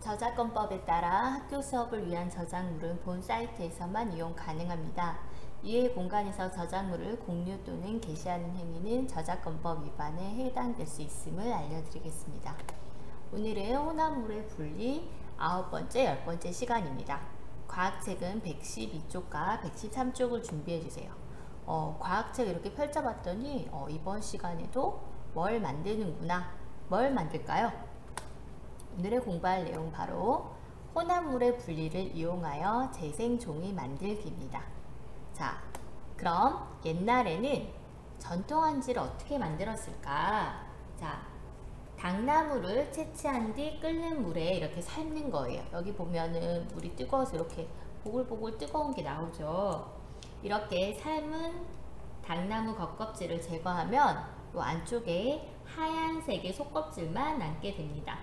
저작권법에 따라 학교 수업을 위한 저작물은 본 사이트에서만 이용 가능합니다. 이외 공간에서 저작물을 공유 또는 게시하는 행위는 저작권법 위반에 해당될 수 있음을 알려드리겠습니다. 오늘은 혼합물의 분리 9번째, 10번째 시간입니다. 과학책은 112쪽과 113쪽을 준비해주세요. 과학책 이렇게 펼쳐봤더니 이번 시간에도 뭘 만드는구나. 뭘 만들까요? 오늘의 공부할 내용 바로 혼합물의 분리를 이용하여 재생종이 만들기입니다. 자, 그럼 옛날에는 전통 한지를 어떻게 만들었을까? 자, 당나무를 채취한 뒤 끓는 물에 이렇게 삶는 거예요. 여기 보면은 물이 뜨거워서 이렇게 보글보글 뜨거운 게 나오죠. 이렇게 삶은 당나무 겉껍질을 제거하면 이 안쪽에 하얀색의 속껍질만 남게 됩니다.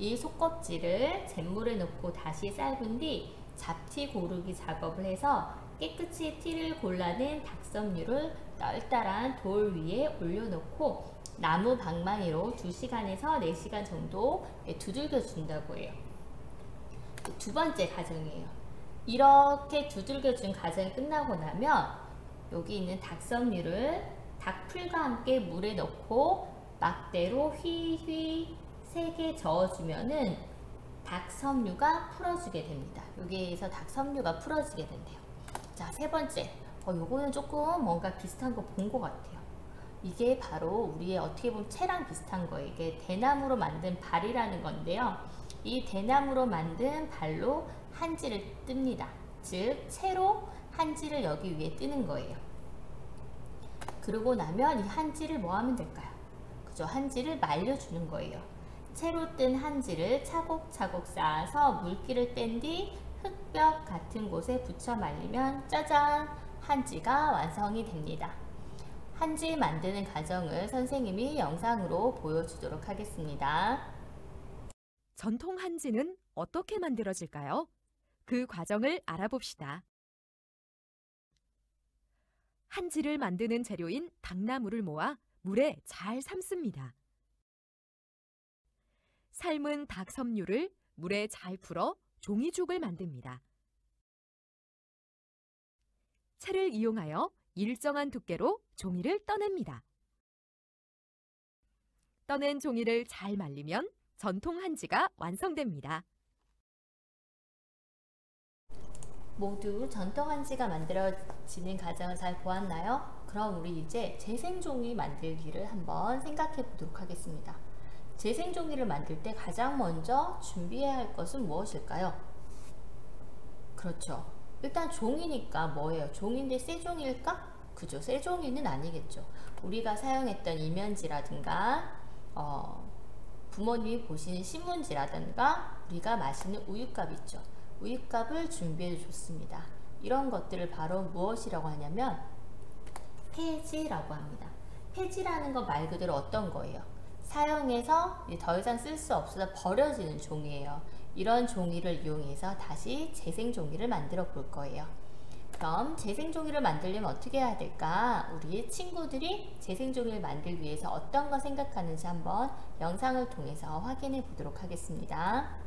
이 속껍질을 잿물에 넣고 다시 삶은 뒤 잡티 고르기 작업을 해서 깨끗이 티를 골라낸 닭섬유를 널따란 돌 위에 올려놓고 나무 방망이로 2시간에서 4시간 정도 두들겨 준다고 해요. 두 번째 과정이에요. 이렇게 두들겨 준 과정이 끝나고 나면 여기 있는 닭섬유를 닭풀과 함께 물에 넣고 막대로 휘휘 세게 저어주면은 닭섬유가 풀어지게 됩니다. 여기에서 닭섬유가 풀어지게 된대요. 자, 세 번째. 요거는 조금 뭔가 비슷한 거 본 것 같아요. 이게 바로 우리의 어떻게 보면 채랑 비슷한 거예요. 이게 대나무로 만든 발이라는 건데요. 이 대나무로 만든 발로 한지를 뜹니다. 즉, 채로 한지를 여기 위에 뜨는 거예요. 그러고 나면 이 한지를 뭐 하면 될까요? 그죠? 한지를 말려주는 거예요. 채로 뜬 한지를 차곡차곡 쌓아서 물기를 뺀 뒤 흙벽 같은 곳에 붙여 말리면 짜잔! 한지가 완성이 됩니다. 한지 만드는 과정을 선생님이 영상으로 보여주도록 하겠습니다. 전통 한지는 어떻게 만들어질까요? 그 과정을 알아봅시다. 한지를 만드는 재료인 당나무를 모아 물에 잘 삶습니다. 삶은 닭섬유를 물에 잘 풀어 종이죽을 만듭니다. 채를 이용하여 일정한 두께로 종이를 떠냅니다. 떠낸 종이를 잘 말리면 전통 한지가 완성됩니다. 모두 전통 한지가 만들어지는 과정을 잘 보았나요? 그럼 우리 이제 재생종이 만들기를 한번 생각해 보도록 하겠습니다. 재생종이를 만들 때 가장 먼저 준비해야 할 것은 무엇일까요? 그렇죠. 일단 종이니까 뭐예요? 종인데 새 종일까? 그죠? 새 종이는 아니겠죠. 우리가 사용했던 이면지라든가 부모님이 보시는 신문지라든가 우리가 마시는 우유값 있죠. 우유값을 준비해 줬습니다. 이런 것들을 바로 무엇이라고 하냐면 폐지라고 합니다. 폐지라는 건 말 그대로 어떤 거예요? 사용해서 더 이상 쓸 수 없어서 버려지는 종이에요. 이런 종이를 이용해서 다시 재생종이를 만들어 볼 거예요. 그럼 재생종이를 만들려면 어떻게 해야 될까? 우리 친구들이 재생종이를 만들기 위해서 어떤 거 생각하는지 한번 영상을 통해서 확인해 보도록 하겠습니다.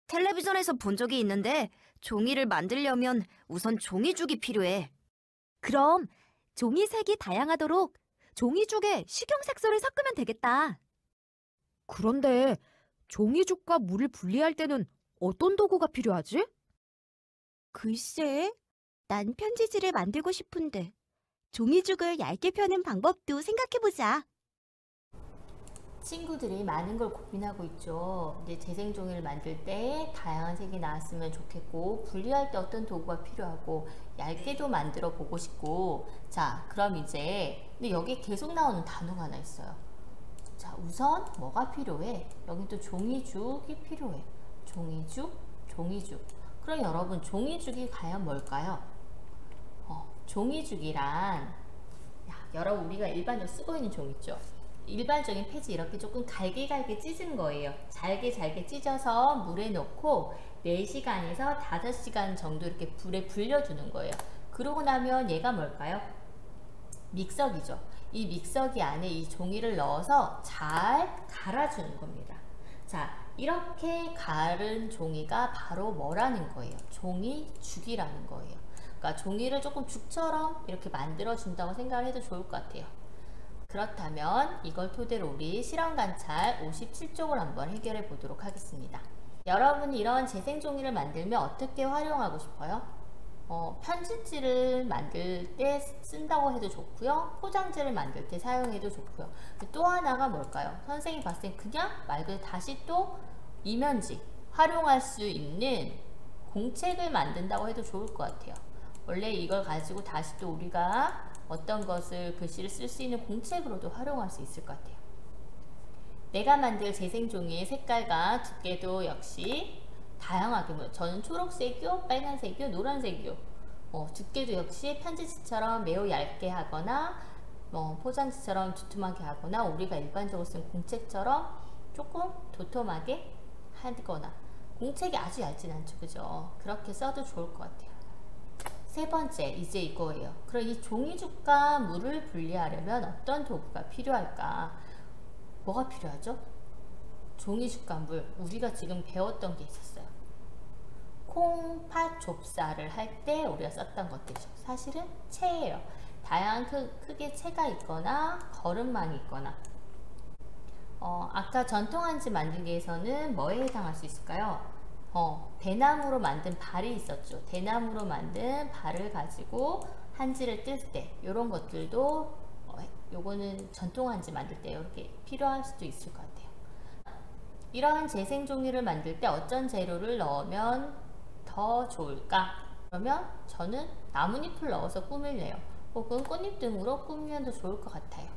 텔레비전에서 본 적이 있는데 종이를 만들려면 우선 종이죽이 필요해. 그럼 종이색이 다양하도록 종이죽에 식용색소를 섞으면 되겠다. 그런데 종이죽과 물을 분리할 때는 어떤 도구가 필요하지? 글쎄, 난 편지지를 만들고 싶은데 종이죽을 얇게 펴는 방법도 생각해보자. 친구들이 많은 걸 고민하고 있죠. 이제 재생종이를 만들 때 다양한 색이 나왔으면 좋겠고, 분리할 때 어떤 도구가 필요하고, 얇게도 만들어 보고 싶고. 자, 그럼 이제 근데 여기 계속 나오는 단어가 하나 있어요. 자, 우선 뭐가 필요해? 여기 또 종이죽이 필요해. 종이죽, 종이죽. 그럼 여러분, 종이죽이 과연 뭘까요? 종이죽이란 여러분 우리가 일반적으로 쓰고 있는 종이 있죠. 일반적인 폐지 이렇게 조금 갈게 찢은 거예요. 잘게 찢어서 물에 넣고 4시간에서 5시간 정도 이렇게 불에 불려두는 거예요. 그러고 나면 얘가 뭘까요? 믹서기죠. 이 믹서기 안에 이 종이를 넣어서 잘 갈아주는 겁니다. 자, 이렇게 갈은 종이가 바로 뭐라는 거예요? 종이죽이라는 거예요. 그러니까 종이를 조금 죽처럼 이렇게 만들어 준다고 생각을 해도 좋을 것 같아요. 그렇다면 이걸 토대로 우리 실험 관찰 57쪽을 한번 해결해 보도록 하겠습니다. 여러분이 이런 재생종이를 만들면 어떻게 활용하고 싶어요? 편지지를 만들 때 쓴다고 해도 좋고요. 포장지를 만들 때 사용해도 좋고요. 또 하나가 뭘까요? 선생님이 봤을 때 그냥 말 그대로 다시 또 이면지 활용할 수 있는 공책을 만든다고 해도 좋을 것 같아요. 원래 이걸 가지고 다시 또 우리가 어떤 것을 글씨를 쓸 수 있는 공책으로도 활용할 수 있을 것 같아요. 내가 만들 재생종이의 색깔과 두께도 역시 다양하게, 저는 초록색이요, 빨간색이요, 노란색이요. 두께도 역시 편지지처럼 매우 얇게 하거나 포장지처럼 두툼하게 하거나 우리가 일반적으로 쓰는 공책처럼 조금 도톰하게 하거나, 공책이 아주 얇진 않죠, 그죠? 그렇게 써도 좋을 것 같아요. 세 번째, 이제 이거예요. 그럼 이 종이죽과 물을 분리하려면 어떤 도구가 필요할까? 뭐가 필요하죠? 종이죽과 물, 우리가 지금 배웠던 게 있었어요. 콩팥 좁쌀을 할 때 우리가 썼던 것들이죠. 사실은 채예요. 다양한 크기의 채가 있거나 거름망이 있거나. 아까 전통 한지 만들기에서는 뭐에 해당할 수 있을까요? 대나무로 만든 발이 있었죠. 대나무로 만든 발을 가지고 한지를 뜰 때 이런 것들도 요거는 전통 한지 만들 때 이렇게 필요할 수도 있을 것 같아요. 이러한 재생 종이를 만들 때 어떤 재료를 넣으면 더 좋을까? 그러면 저는 나뭇잎을 넣어서 꾸밀래요. 혹은 꽃잎 등으로 꾸미면 더 좋을 것 같아요.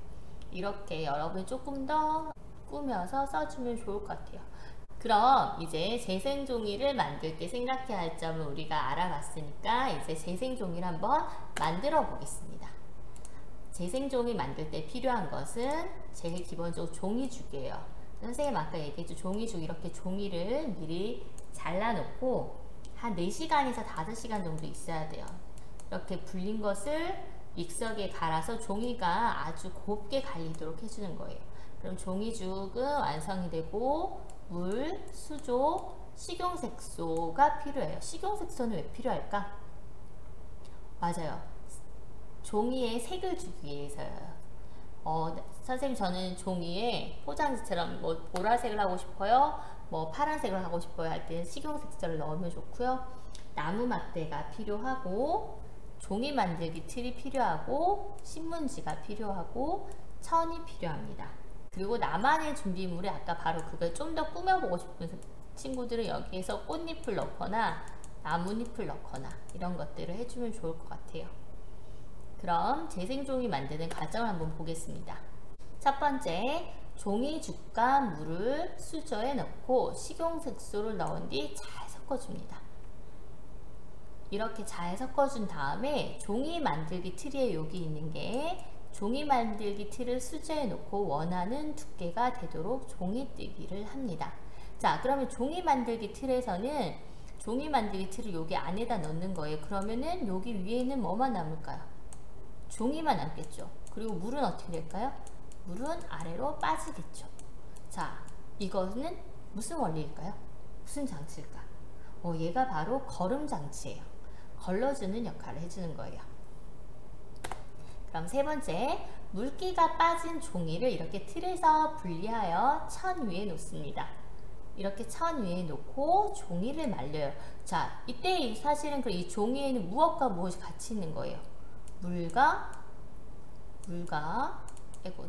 이렇게 여러분이 조금 더 꾸며서 써주면 좋을 것 같아요. 그럼 이제 재생종이를 만들 때 생각해야 할 점을 우리가 알아봤으니까 이제 재생종이를 한번 만들어 보겠습니다. 재생종이 만들 때 필요한 것은 제일 기본적으로 종이죽이에요. 선생님 아까 얘기했죠. 종이죽, 이렇게 종이를 미리 잘라놓고 한 4시간에서 5시간 정도 있어야 돼요. 이렇게 불린 것을 믹서기에 갈아서 종이가 아주 곱게 갈리도록 해주는 거예요. 그럼 종이죽은 완성이 되고 물, 수조, 식용색소가 필요해요. 식용색소는 왜 필요할까? 맞아요. 종이에 색을 주기 위해서요. 선생님 저는 종이에 포장지처럼 뭐 보라색을 하고 싶어요, 뭐 파란색을 하고 싶어요 할 때는 식용색소를 넣으면 좋고요. 나무 막대가 필요하고 종이 만들기 틀이 필요하고 신문지가 필요하고 천이 필요합니다. 그리고 나만의 준비물에 아까 바로 그걸 좀 더 꾸며보고 싶은 친구들은 여기에서 꽃잎을 넣거나 나뭇잎을 넣거나 이런 것들을 해주면 좋을 것 같아요. 그럼 재생종이 만드는 과정을 한번 보겠습니다. 첫 번째, 종이죽과 물을 수저에 넣고 식용색소를 넣은 뒤 잘 섞어줍니다. 이렇게 잘 섞어준 다음에 종이 만들기 틀에 여기 있는 게 종이 만들기 틀을 수저에 놓고 원하는 두께가 되도록 종이 뜨기를 합니다. 자, 그러면 종이 만들기 틀에서는 종이 만들기 틀을 여기 안에다 넣는 거예요. 그러면은 여기 위에는 뭐만 남을까요? 종이만 남겠죠. 그리고 물은 어떻게 될까요? 물은 아래로 빠지겠죠. 자, 이거는 무슨 원리일까요? 무슨 장치일까? 얘가 바로 거름 장치예요. 걸러주는 역할을 해주는 거예요. 그럼 세 번째, 물기가 빠진 종이를 이렇게 틀에서 분리하여 천 위에 놓습니다. 이렇게 천 위에 놓고 종이를 말려요. 자, 이때 사실은 이 종이에는 무엇과 무엇이 같이 있는 거예요? 물과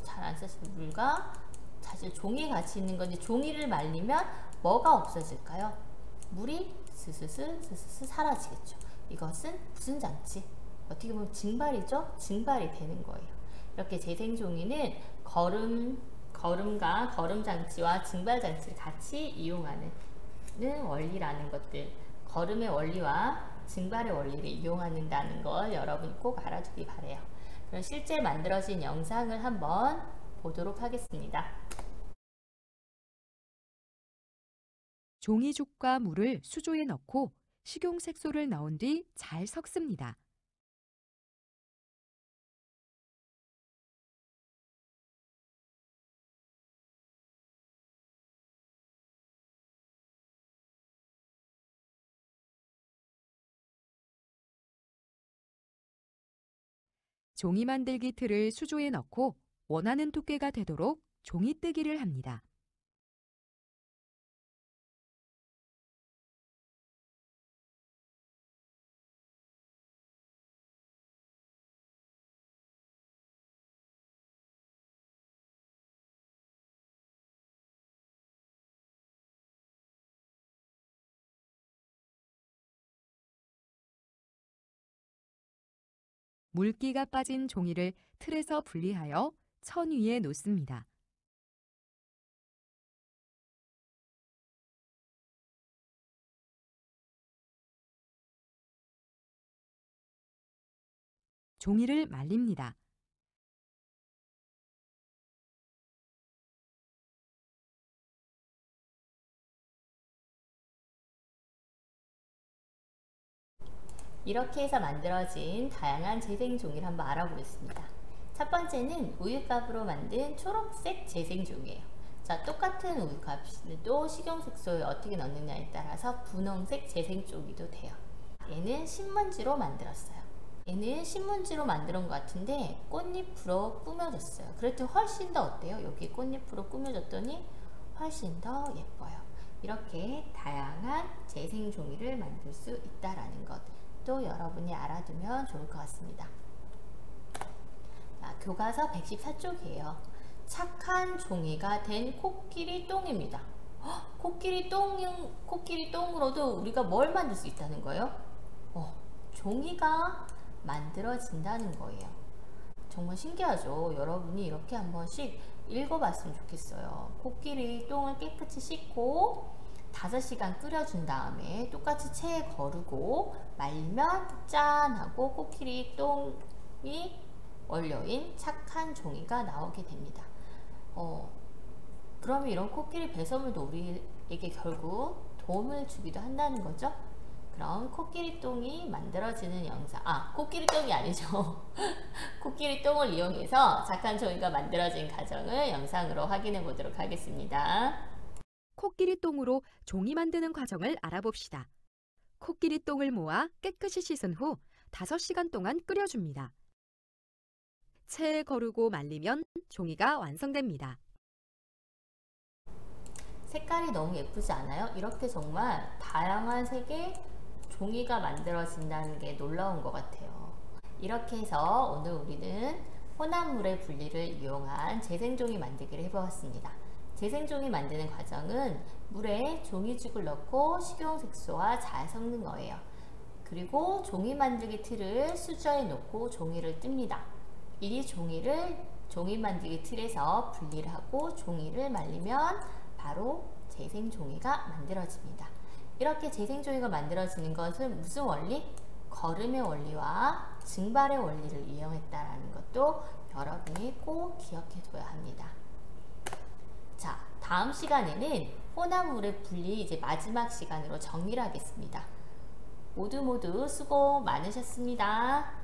잘 안 썼어요. 물과 사실 종이에 같이 있는 건데, 종이를 말리면 뭐가 없어질까요? 물이 스스스 사라지겠죠. 이것은 무슨 장치? 어떻게 보면 증발이죠? 증발이 되는 거예요. 이렇게 재생종이는 거름과 거름 장치와 증발 장치를 같이 이용하는 원리라는 것들, 거름의 원리와 증발의 원리를 이용한다는 걸 여러분이 꼭 알아두기 바래요. 그럼 실제 만들어진 영상을 한번 보도록 하겠습니다. 종이죽과 물을 수조에 넣고 식용색소를 넣은 뒤 잘 섞습니다. 종이 만들기 틀을 수조에 넣고 원하는 두께가 되도록 종이 뜨기를 합니다. 물기가 빠진 종이를 틀에서 분리하여 천 위에 놓습니다. 종이를 말립니다. 이렇게 해서 만들어진 다양한 재생 종이를 한번 알아보겠습니다. 첫 번째는 우유값으로 만든 초록색 재생 종이에요. 자, 똑같은 우유값도 식용색소에 어떻게 넣느냐에 따라서 분홍색 재생 종이도 돼요. 얘는 신문지로 만들었어요. 얘는 신문지로 만든 것 같은데 꽃잎으로 꾸며졌어요. 그래도 훨씬 더 어때요? 여기 꽃잎으로 꾸며졌더니 훨씬 더 예뻐요. 이렇게 다양한 재생 종이를 만들 수 있다라는 것. 또 여러분이 알아두면 좋을 것 같습니다. 자, 교과서 114쪽이에요. 착한 종이가 된 코끼리 똥입니다. 코끼리 똥으로도 우리가 뭘 만들 수 있다는 거예요? 종이가 만들어진다는 거예요. 정말 신기하죠? 여러분이 이렇게 한 번씩 읽어봤으면 좋겠어요. 코끼리 똥을 깨끗이 씻고 5시간 끓여준 다음에 똑같이 체에 거르고 말리면 짠 하고 코끼리 똥이 원료인 착한 종이가 나오게 됩니다. 그러면 이런 코끼리 배설물도 우리에게 결국 도움을 주기도 한다는 거죠. 그럼 코끼리 똥이 만들어지는 영상, 코끼리 똥이 아니죠. 코끼리 똥을 이용해서 착한 종이가 만들어진 과정을 영상으로 확인해 보도록 하겠습니다. 코끼리 똥으로 종이 만드는 과정을 알아봅시다. 코끼리 똥을 모아 깨끗이 씻은 후 5시간 동안 끓여줍니다. 체에 거르고 말리면 종이가 완성됩니다. 색깔이 너무 예쁘지 않아요? 이렇게 정말 다양한 색의 종이가 만들어진다는 게 놀라운 것 같아요. 이렇게 해서 오늘 우리는 혼합물의 분리를 이용한 재생종이 만들기를 해보았습니다. 재생종이 만드는 과정은 물에 종이죽을 넣고 식용색소와 잘 섞는 거예요. 그리고 종이 만들기 틀을 수저에 놓고 종이를 뜹니다. 이 종이 만들기 틀에서 분리를 하고 종이를 말리면 바로 재생종이가 만들어집니다. 이렇게 재생종이가 만들어지는 것은 무슨 원리? 거름의 원리와 증발의 원리를 이용했다는 것도 여러분이 꼭 기억해 둬야 합니다. 자, 다음 시간에는 혼합물의 분리 이제 마지막 시간으로 정리를 하겠습니다. 모두 수고 많으셨습니다.